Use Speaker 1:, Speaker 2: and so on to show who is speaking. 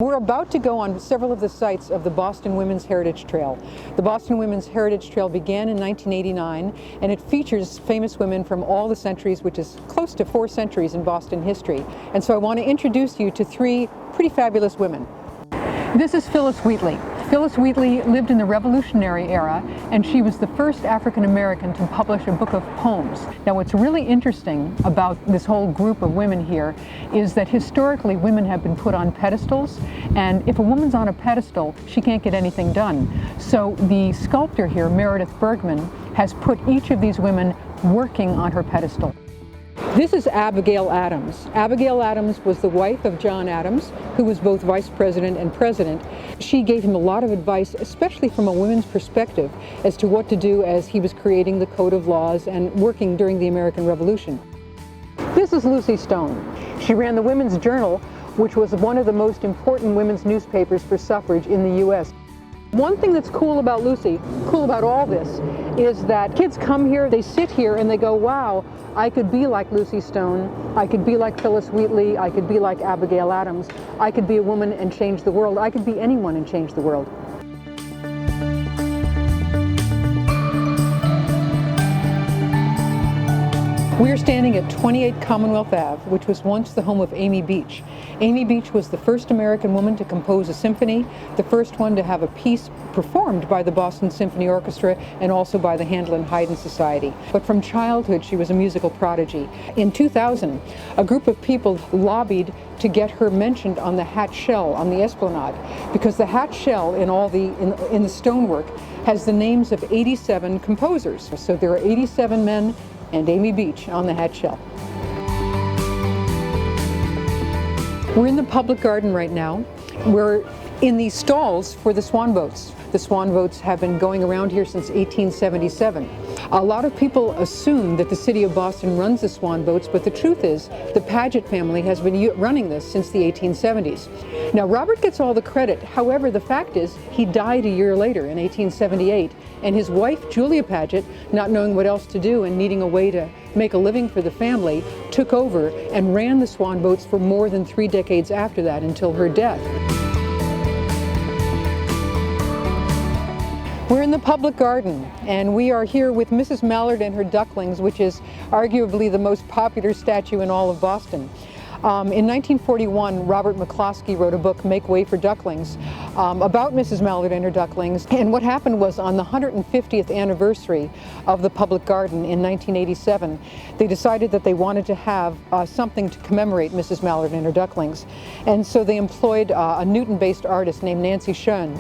Speaker 1: We're about to go on several of the sites of the Boston Women's Heritage Trail. The Boston Women's Heritage Trail began in 1989, and it features famous women from all the centuries, which is close to 4 centuries in Boston history. And so I want to introduce you to 3 pretty fabulous women. This is Phyllis Wheatley. Phyllis Wheatley lived in the Revolutionary era, and she was the first African American to publish a book of poems. Now, what's really interesting about this whole group of women here is that historically women have been put on pedestals, and if a woman's on a pedestal, she can't get anything done. So the sculptor here, Meredith Bergman, has put each of these women working on her pedestal. This is Abigail Adams. Abigail Adams was the wife of John Adams, who was both vice president and president. She gave him a lot of advice, especially from a women's perspective, as to what to do as he was creating the code of laws and working during the American Revolution. This is Lucy Stone. She ran the Women's Journal, which was one of the most important women's newspapers for suffrage in the U.S. One thing that's cool about Lucy, cool about all this, is that kids come here, they sit here and they go, wow, I could be like Lucy Stone, I could be like Phyllis Wheatley, I could be like Abigail Adams, I could be a woman and change the world, I could be anyone and change the world. We are standing at 28 Commonwealth Ave, which was once the home of Amy Beach. Amy Beach was the first American woman to compose a symphony, the first one to have a piece performed by the Boston Symphony Orchestra and also by the Handel and Haydn Society. But from childhood, she was a musical prodigy. In 2000, a group of people lobbied to get her mentioned on the Hat Shell on the Esplanade, because the Hat Shell in the stonework has the names of 87 composers. So there are 87 men and Amy Beach on the Hat Shell. We're in the public garden right now. We're in the stalls for the Swan Boats. The Swan Boats have been going around here since 1877. A lot of people assume that the city of Boston runs the Swan Boats, but the truth is the Paget family has been running this since the 1870s. Now, Robert gets all the credit. However, the fact is he died a year later in 1878, and his wife, Julia Paget, not knowing what else to do and needing a way to make a living for the family, took over and ran the Swan Boats for more than 3 decades after that, until her death. We're in the public garden, and we are here with Mrs. Mallard and her ducklings, which is arguably the most popular statue in all of Boston. In 1941, Robert McCloskey wrote a book, Make Way for Ducklings, about Mrs. Mallard and her ducklings. And what happened was, on the 150th anniversary of the public garden in 1987, they decided that they wanted to have something to commemorate Mrs. Mallard and her ducklings. And so they employed a Newton-based artist named Nancy Schoen.